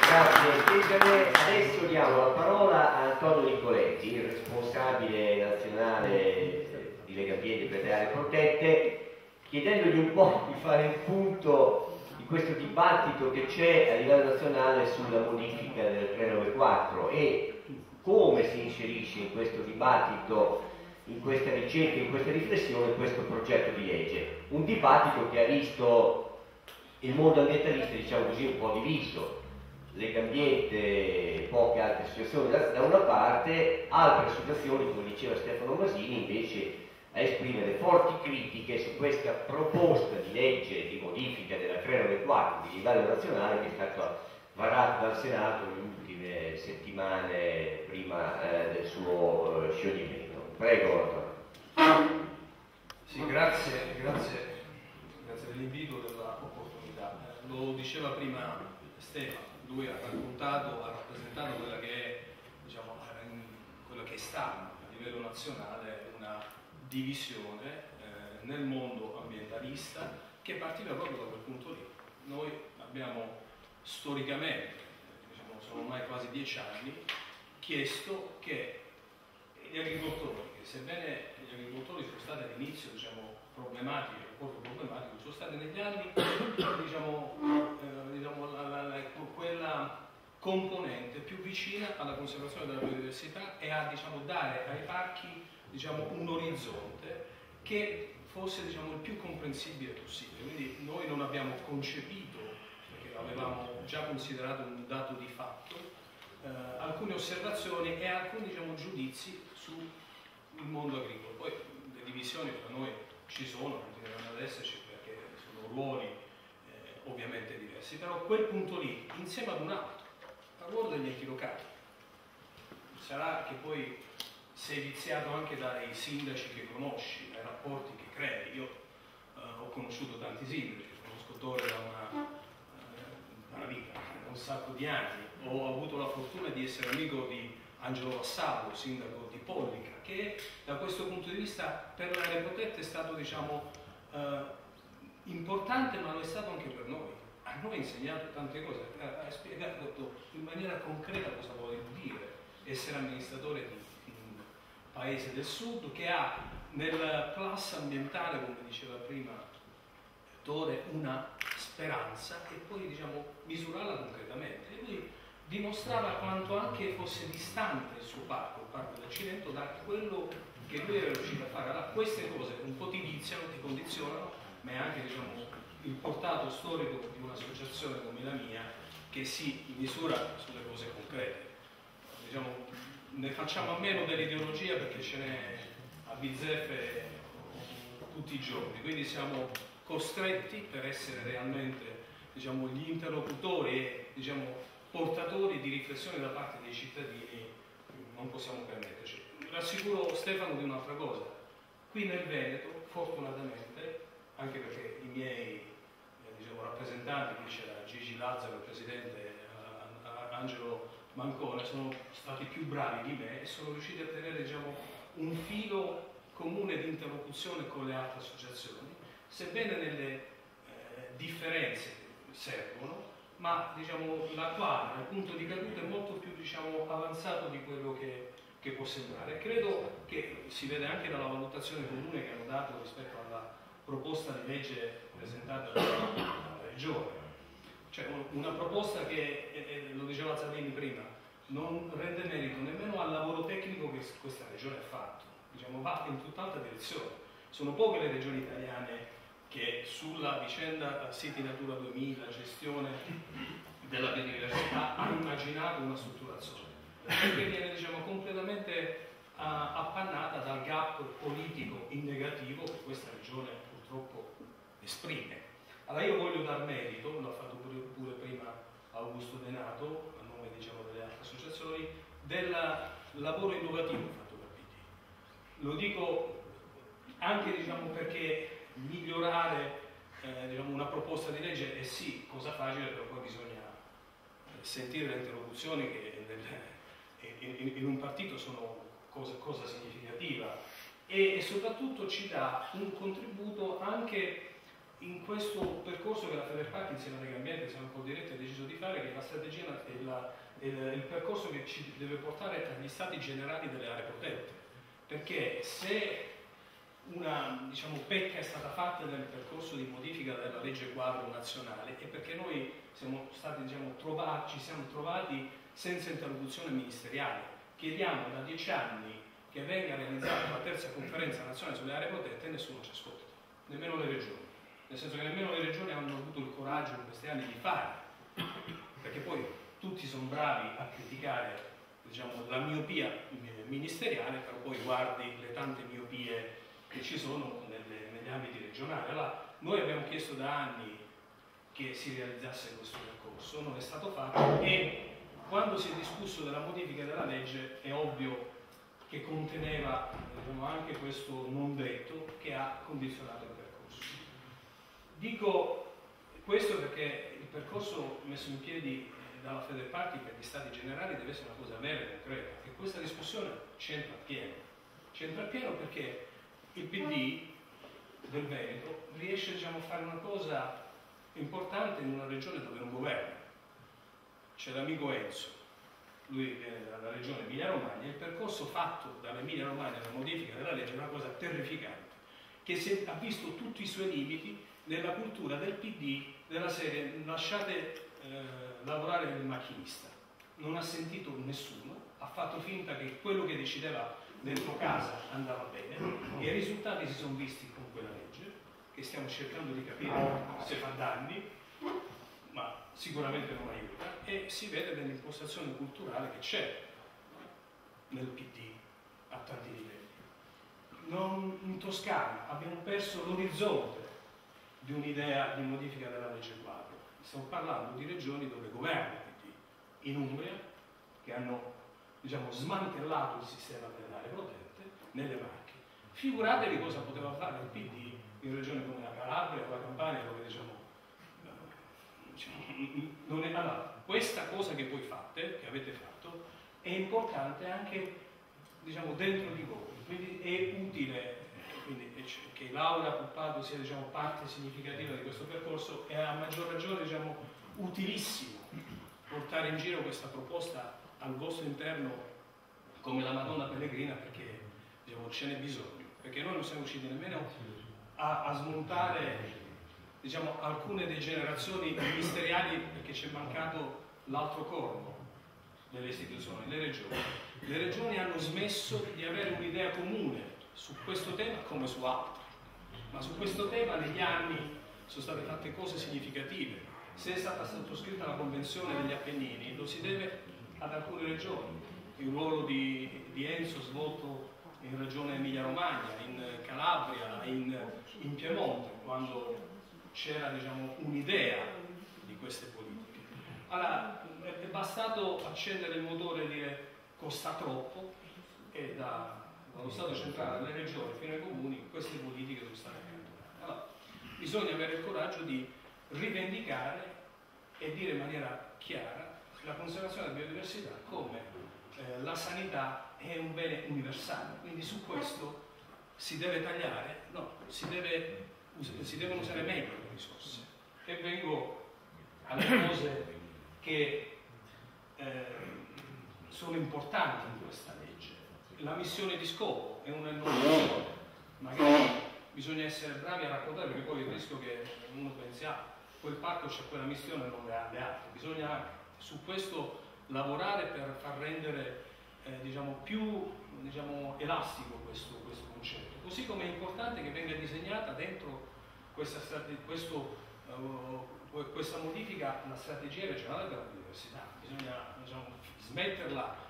Grazie. Adesso diamo la parola a Antonio Nicoletti, il responsabile nazionale di Legambiente per le aree protette, chiedendogli un po' di fare il punto di questo dibattito che c'è a livello nazionale sulla modifica del 394 e come si inserisce in questo dibattito, in questa ricerca, in questa riflessione, questo progetto di legge. Un dibattito che ha visto il mondo ambientalista, diciamo così, un po' diviso. Legambiente e poche altre associazioni da una parte, altre associazioni, come diceva Stefano Masini, invece a esprimere forti critiche su questa proposta di legge di modifica della 394 di livello nazionale che è stata varata dal Senato nelle ultime settimane prima del suo scioglimento. Prego, Antonio. Sì, grazie dell'invito, dell'opportunità. Lo diceva prima Stefano. Lui ha raccontato, ha rappresentato quella che è, diciamo, quella che è stata a livello nazionale una divisione nel mondo ambientalista che partiva proprio da quel punto lì. Noi abbiamo storicamente, diciamo, sono ormai quasi 10 anni, chiesto che gli agricoltori, che sebbene gli agricoltori sono stati all'inizio, diciamo, problematici, sono stati negli anni, quella componente più vicina alla conservazione della biodiversità e a, diciamo, dare ai parchi, diciamo, un orizzonte che fosse, diciamo, il più comprensibile possibile. Quindi noi non abbiamo concepito, perché l'avevamo già considerato un dato di fatto, alcune osservazioni e alcuni, diciamo, giudizi sul mondo agricolo. Poi le divisioni tra noi ci sono, continueranno ad esserci perché sono ruoli ovviamente diversi, però quel punto lì, insieme ad un altro, al ruolo degli enti locali, sarà che poi sei viziato anche dai sindaci che conosci, dai rapporti che crei. Io ho conosciuto tanti sindaci, conosco Torre da una vita, da un sacco di anni, ho avuto la fortuna di essere amico di Angelo Vassallo, sindaco di Pollica, che da questo punto di vista per le aree protette è stato, diciamo, importante, ma lo è stato anche per noi. A noi ha insegnato tante cose, ha spiegato in maniera concreta cosa vuol dire essere amministratore di un paese del sud che ha nel plus ambientale, come diceva prima Tore, una speranza e poi, diciamo, misurarla concretamente. E lui dimostrava quanto anche fosse distante il suo parco, il parco del Cilento, da quello che lui era riuscito a fare. Allora, queste cose un po' ti viziano, ti condizionano, ma è anche, diciamo, il portato storico di un'associazione come la mia che si misura sulle cose concrete. Diciamo, ne facciamo a meno dell'ideologia perché ce n'è a bizzeffe tutti i giorni, quindi siamo costretti per essere realmente, diciamo, gli interlocutori e, diciamo, portatori di riflessione da parte dei cittadini, non possiamo permetterci. Rassicuro Stefano di un'altra cosa: qui nel Veneto, fortunatamente, anche perché i miei diciamo, rappresentanti, qui c'era Gigi Lazzaro, il presidente, Angelo Mancone, sono stati più bravi di me e sono riusciti a tenere, diciamo, un filo comune di interlocuzione con le altre associazioni, sebbene nelle differenze servono, ma, diciamo, l'attuale, il punto di caduta è molto più, diciamo, avanzato di quello che può sembrare. Credo che si vede anche dalla valutazione comune che hanno dato rispetto alla proposta di legge presentata dalla Regione. Cioè una proposta che, lo diceva Zadini prima, non rende merito nemmeno al lavoro tecnico che questa Regione ha fatto, diciamo, va in tutt'altra direzione. Sono poche le regioni italiane che sulla vicenda Siti Natura 2000, gestione della biodiversità, hanno immaginato una strutturazione, perché viene, diciamo, completamente appannata dal gap politico in negativo che questa regione purtroppo esprime. Allora io voglio dar merito, l'ha fatto pure prima Augusto Denato, a nome, diciamo, delle altre associazioni, del lavoro innovativo fatto da PD. Lo dico anche, diciamo, perché migliorare diciamo, una proposta di legge è sì cosa facile, però poi bisogna sentire le interlocuzioni che in un partito sono cosa significativa e soprattutto ci dà un contributo anche in questo percorso che la Federparchi insieme a Legambiente, siamo un po' diretti, ha deciso di fare, che la strategia è il percorso che ci deve portare agli stati generali delle aree protette, perché se una pecca è stata fatta nel percorso di modifica della legge quadro nazionale è perché noi siamo stati ci siamo trovati senza interlocuzione ministeriale. Chiediamo da 10 anni che venga realizzata la terza conferenza nazionale sulle aree protette e nessuno ci ascolta, nemmeno le regioni, nel senso che nemmeno le regioni hanno avuto il coraggio in questi anni di fare, perché poi tutti sono bravi a criticare la miopia ministeriale, però poi guardi le tante miopie che ci sono negli ambiti regionali. Allora, noi abbiamo chiesto da anni che si realizzasse questo percorso, non è stato fatto, e quando si è discusso della modifica della legge è ovvio che conteneva anche questo non detto che ha condizionato il percorso. Dico questo perché il percorso messo in piedi dalla Federparchi per gli stati generali deve essere una cosa vera e concreta, e questa discussione c'entra appieno perché il PD del Veneto riesce a fare una cosa importante in una regione dove non governa. C'è l'amico Enzo, lui viene dalla regione Emilia-Romagna, e il percorso fatto dall'Emilia-Romagna alla modifica della legge è una cosa terrificante, che ha visto tutti i suoi limiti nella cultura del PD della serie lasciate lavorare il macchinista. Non ha sentito nessuno, ha fatto finta che quello che decideva dentro casa andava bene, e i risultati si sono visti con quella legge che stiamo cercando di capire se fa danni, ma sicuramente non aiuta, e si vede nell'impostazione culturale che c'è nel PD a tanti livelli. In Toscana abbiamo perso l'orizzonte di un'idea di modifica della legge quadro. Stiamo parlando di regioni dove governa il PD. In Umbria, che hanno smantellato il sistema delle aree protette, nelle Marche. Figuratevi cosa poteva fare il PD in regioni come la Calabria o la Campania, dove non è. Allora, questa cosa che voi fate, che avete fatto, è importante anche dentro di voi, quindi è utile che Laura Puppato sia parte significativa di questo percorso, e a maggior ragione utilissimo portare in giro questa proposta al vostro interno come la Madonna Pellegrina, perché ce n'è bisogno, perché noi non siamo riusciti nemmeno a smontare alcune degenerazioni ministeriali, perché ci è mancato l'altro corno delle istituzioni, le regioni. Le regioni hanno smesso di avere un'idea comune su questo tema come su altri, ma su questo tema negli anni sono state fatte cose significative. Se è stata sottoscritta la Convenzione degli Appennini, lo si deve ad alcune regioni. Il ruolo di Enzo svolto in regione Emilia-Romagna, in Calabria, in Piemonte, quando c'era un'idea di queste politiche. Allora, è bastato accendere il motore e dire costa troppo, e dallo Stato centrale alle regioni fino ai comuni queste politiche sono state accantonate. Allora, bisogna avere il coraggio di rivendicare e dire in maniera chiara la conservazione della biodiversità come la sanità è un bene universale, quindi su questo si deve tagliare, si devono usare meglio le risorse. E vengo alle cose che sono importanti in questa legge. La missione di scopo è una innovazione, magari bisogna essere bravi a raccontare, perché poi il rischio che uno pensi quel parco c'è quella missione e non le altre. Bisogna su questo lavorare per far rendere più elastico questo concetto. Così come è importante che venga disegnata dentro questa modifica la strategia regionale per la biodiversità. Bisogna smetterla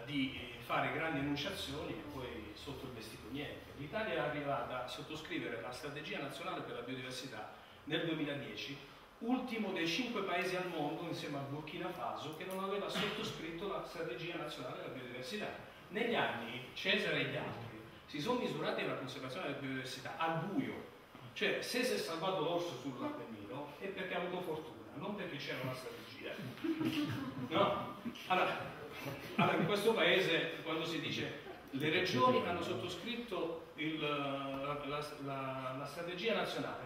di fare grandi enunciazioni e poi sotto il vestito niente. L'Italia è arrivata a sottoscrivere la strategia nazionale per la biodiversità nel 2010, ultimo dei 5 paesi al mondo insieme al Burkina Faso che non aveva sottoscritto la strategia nazionale della biodiversità. Negli anni Cesare e gli altri si sono misurati alla conservazione della biodiversità al buio, cioè se si è salvato l'orso sull'Appennino è perché ha avuto fortuna, non perché c'era una strategia. No? Allora, in questo paese, quando si dice le regioni hanno sottoscritto la strategia nazionale,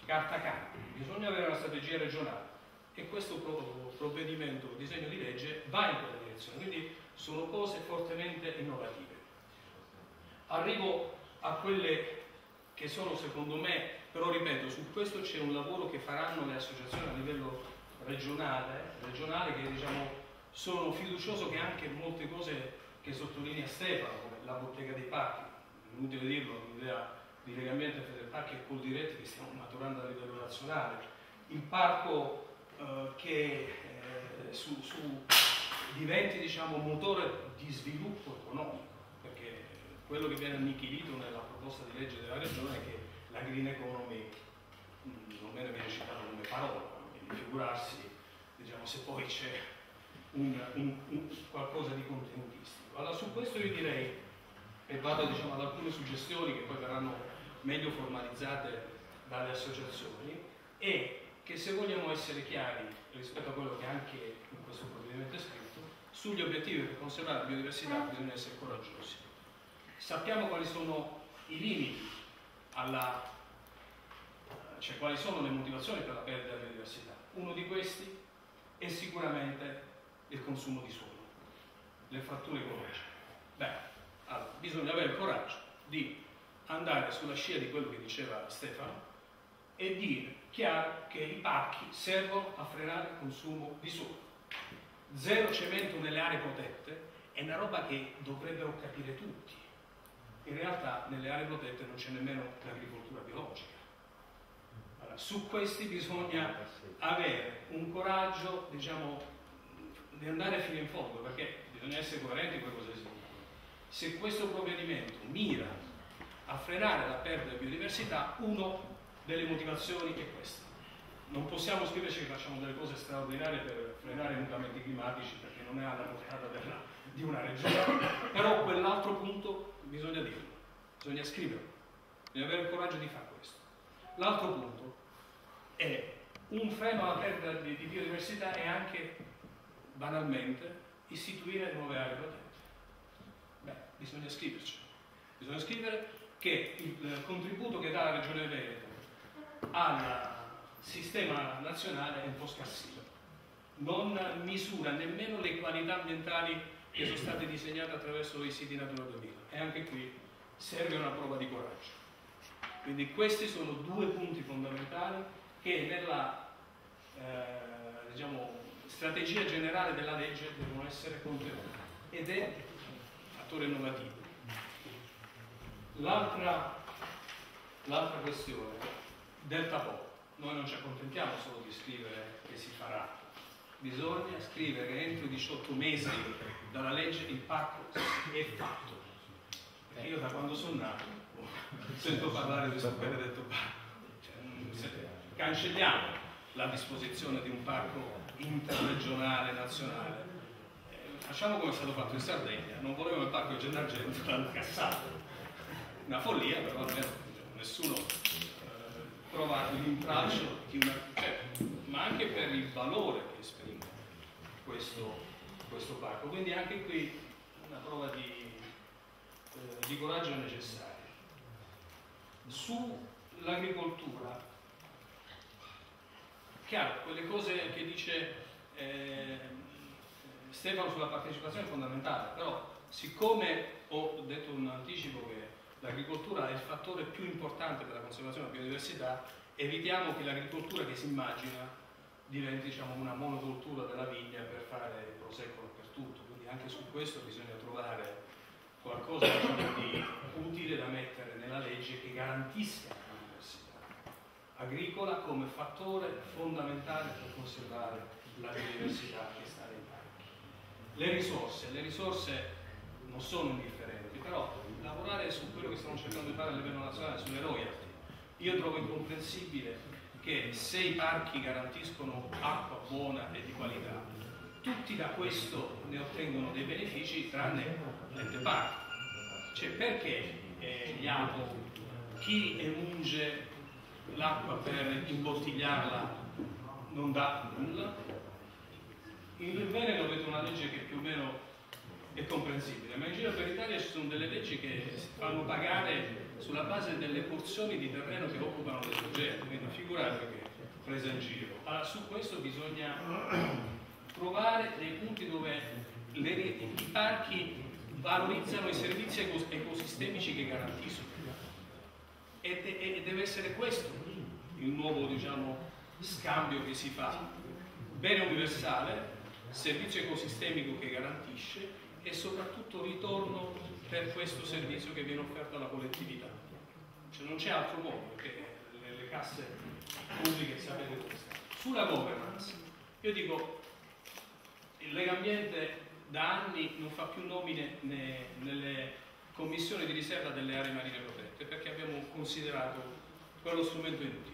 carta campo, bisogna avere una strategia regionale e questo provvedimento, disegno di legge, va in quella direzione, quindi sono cose fortemente innovative. Arrivo a quelle che sono secondo me, però ripeto, su questo c'è un lavoro che faranno le associazioni a livello regionale che diciamo sono fiducioso che anche molte cose che sottolinea Stefano, come la bottega dei parchi, inutile dirlo, l'idea di Legambiente Federparchi e Coldiretti che stiamo maturando a livello nazionale, il parco che diventi diciamo motore di sviluppo economico, perché quello che viene annichilito nella proposta di legge della regione è che la green economy non me ne viene citato come parola, quindi figurarsi diciamo, se poi c'è qualcosa di contenutistico. Allora su questo io direi, e vado diciamo, ad alcune suggestioni che poi verranno meglio formalizzate dalle associazioni, e che se vogliamo essere chiari rispetto a quello che anche in questo provvedimento è scritto, sugli obiettivi per conservare la biodiversità bisogna essere coraggiosi. Sappiamo quali sono i limiti cioè quali sono le motivazioni per la perdita della biodiversità. Uno di questi è sicuramente il consumo di suolo, le fratture ecologiche. Allora, bisogna avere il coraggio di andare sulla scia di quello che diceva Stefano e dire chiaro che i parchi servono a frenare il consumo di suolo. Zero cemento nelle aree protette è una roba che dovrebbero capire tutti. In realtà nelle aree protette non c'è nemmeno l'agricoltura biologica. Allora, su questi bisogna avere un coraggio, diciamo, di andare fino in fondo, perché bisogna essere coerenti con cosa si dice. Se questo provvedimento mira a frenare la perdita di biodiversità, una delle motivazioni è questa. Non possiamo scriverci che facciamo delle cose straordinarie per frenare i mutamenti climatici, perché non è alla portata di una regione, però quell'altro punto bisogna dirlo, bisogna scriverlo, bisogna avere il coraggio di fare questo. L'altro punto è un freno alla perdita di biodiversità e anche, banalmente, istituire nuove aree protette. Bisogna scriverci. Bisogna scrivere che il contributo che dà la Regione Veneto al sistema nazionale è un po' scarsino. Non misura nemmeno le qualità ambientali che sono state disegnate attraverso i siti Natura 2000. E anche qui serve una prova di coraggio. Quindi questi sono due punti fondamentali che nella diciamo, strategia generale della legge devono essere contenuti. Ed è fattore innovativo. L'altra questione, Delta Po. Noi non ci accontentiamo solo di scrivere che si farà, bisogna scrivere che entro 18 mesi dalla legge il parco è fatto. Perché io da quando sono nato sento parlare di questo benedetto parco. Cancelliamo la disposizione di un parco interregionale, nazionale. Facciamo come è stato fatto in Sardegna, non volevano il parco di Gennargentu, l'hanno cassato. Una follia, però almeno nessuno trova l'intralcio di una... ma anche per il valore che esprime questo parco. Quindi anche qui una prova di coraggio è necessaria. Sull'agricoltura, chiaro, quelle cose che dice Stefano sulla partecipazione è fondamentale, però siccome ho detto un anticipo che l'agricoltura è il fattore più importante per la conservazione della biodiversità, evitiamo che l'agricoltura che si immagina diventi diciamo, una monocultura della vigna per fare prosecco dappertutto. Quindi anche su questo bisogna trovare qualcosa diciamo, di utile da mettere nella legge che garantisca la biodiversità agricola come fattore fondamentale per conservare la biodiversità che sta nei parchi. Le risorse non sono indifferenti, però lavorare su quello che stiamo cercando di fare a livello nazionale, sulle royalty. Io trovo incomprensibile che se i parchi garantiscono acqua buona e di qualità, tutti da questo ne ottengono dei benefici tranne l'ente parco. Cioè perché chi emunge l'acqua per imbottigliarla non dà nulla? In Veneto avete una legge che più o meno è comprensibile, ma in giro per l'Italia ci sono delle leggi che si fanno pagare sulla base delle porzioni di terreno che occupano le soggetti, quindi figurate che presa in giro. Allora, su questo bisogna trovare dei punti dove i parchi valorizzano i servizi ecosistemici che garantiscono. E deve essere questo il nuovo, diciamo, scambio che si fa. Bene universale, servizio ecosistemico che garantisce e soprattutto ritorno per questo servizio che viene offerto alla collettività. Cioè non c'è altro modo, perché le casse pubbliche sapete questo. Sulla governance, io dico, il Legambiente da anni non fa più nomine nelle commissioni di riserva delle aree marine protette perché abbiamo considerato quello strumento inutile.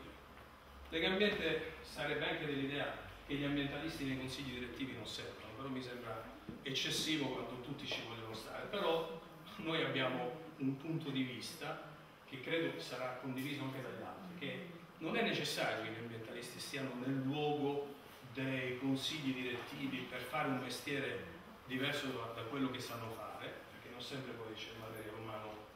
Legambiente sarebbe anche dell'idea che gli ambientalisti nei consigli direttivi non servono, però mi sembra eccessivo quando tutti ci vogliono stare. Però noi abbiamo un punto di vista che credo sarà condiviso anche dagli altri, che non è necessario che gli ambientalisti stiano nel luogo dei consigli direttivi per fare un mestiere diverso da quello che sanno fare, perché non sempre poi c'è il materiale umano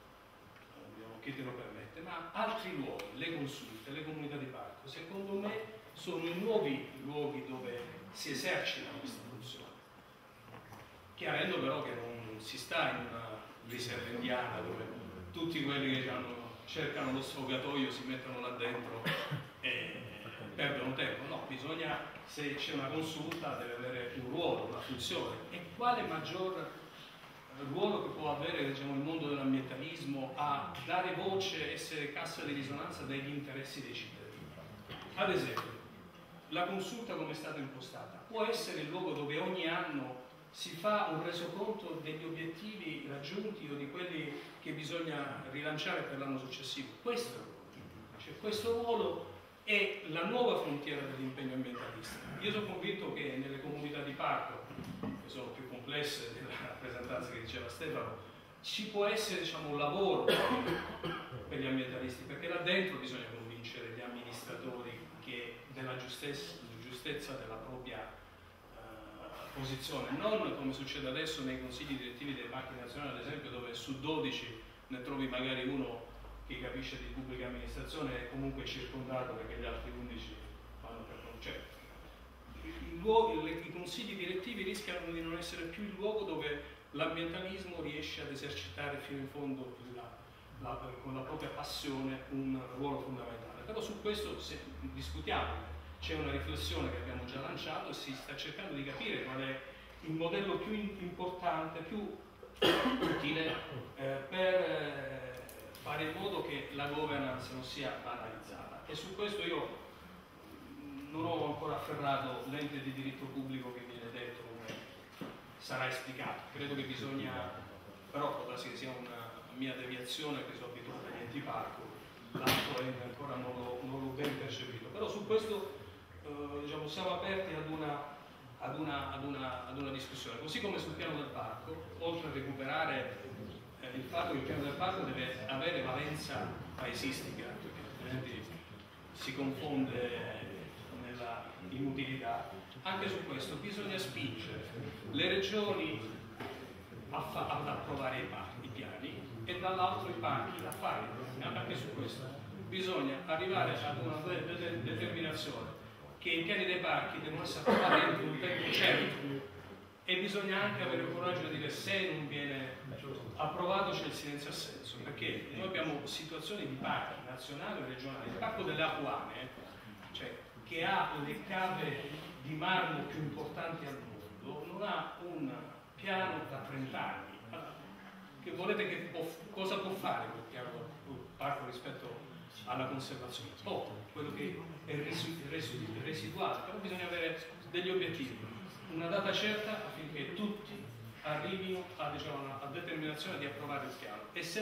che te lo permette, ma altri luoghi, le consulte, le comunità di parco, secondo me sono i nuovi luoghi dove si esercita questa funzione, chiarendo però che non si sta in una riserva indiana dove tutti quelli che cercano lo sfogatoio si mettono là dentro e perdono tempo. No, bisogna, se c'è una consulta deve avere un ruolo, una funzione. E quale maggior ruolo che può avere, diciamo, il mondo dell'ambientalismo a dare voce, essere cassa di risonanza degli interessi dei cittadini? Ad esempio, la consulta come è stata impostata può essere il luogo dove ogni anno si fa un resoconto degli obiettivi raggiunti o di quelli che bisogna rilanciare per l'anno successivo. Questo ruolo è la nuova frontiera dell'impegno ambientalista. Io sono convinto che nelle comunità di parco, che sono più complesse della rappresentanza che diceva Stefano, ci può essere, diciamo, un lavoro per gli ambientalisti, perché là dentro bisogna convincere gli amministratori della giustezza della propria posizione, non come succede adesso nei consigli direttivi dei parchi nazionali, ad esempio, dove su 12 ne trovi magari uno che capisce di pubblica amministrazione e comunque circondato perché gli altri 11 fanno per concetto. I consigli direttivi rischiano di non essere più il luogo dove l'ambientalismo riesce ad esercitare fino in fondo con la propria passione un ruolo fondamentale. Però su questo discutiamo. C'è una riflessione che abbiamo già lanciato e si sta cercando di capire qual è il modello più importante, più utile per fare in modo che la governance non sia banalizzata. E su questo io non ho ancora afferrato l'ente di diritto pubblico che viene detto come sarà esplicato. Credo che bisogna, però può darsi che sia una mia deviazione, che sono abituato agli enti parco, l'altro ente ancora non l'ho ben percepito. Però su questo diciamo, siamo aperti ad una discussione, così come sul piano del parco, oltre a recuperare il fatto che il piano del parco deve avere valenza paesistica, perché altrimenti si confonde nella inutilità. Anche su questo bisogna spingere le regioni ad approvare i piani e dall'altro i parchi a fare. Anche su questo bisogna arrivare ad una determinazione che i piani dei parchi devono essere approvati entro un tempo certo e bisogna anche avere il coraggio di dire se non viene approvato c'è il silenzio assenso, perché noi abbiamo situazioni di parchi nazionali e regionali. Il parco delle Apuane, cioè, che ha le cave di marmo più importanti al mondo, non ha un piano da 30 anni. Che volete che cosa può fare quel piano del parco rispetto alla conservazione? Poco, quello che è residuale, però bisogna avere degli obiettivi, una data certa affinché tutti arrivino a determinazione di approvare il piano e se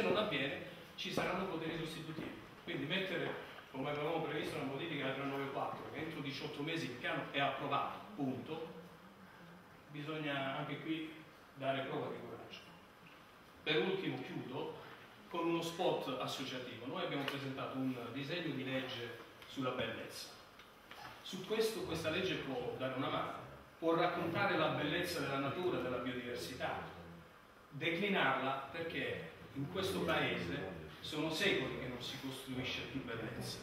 non avviene ci saranno poteri sostitutivi. Quindi mettere, come avevamo previsto nella modifica del 394, che entro 18 mesi il piano è approvato, punto, bisogna anche qui dare prova di coraggio. Per ultimo chiudo con uno spot associativo. Noi abbiamo presentato un disegno di legge sulla bellezza. Su questo, questa legge può dare una mano, può raccontare la bellezza della natura, della biodiversità, declinarla, perché in questo paese sono secoli che non si costruisce più bellezza.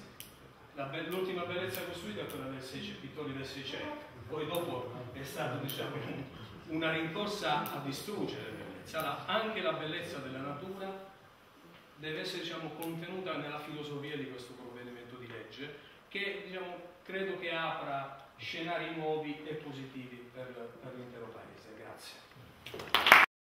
L'ultima bellezza costruita è quella dei pittori del Seicento, poi dopo è stata, diciamo, una rincorsa a distruggere bellezza. Anche la bellezza della natura deve essere, diciamo, contenuta nella filosofia di questo provvedimento di legge, che, diciamo, credo che apra scenari nuovi e positivi per l'intero Paese. Grazie.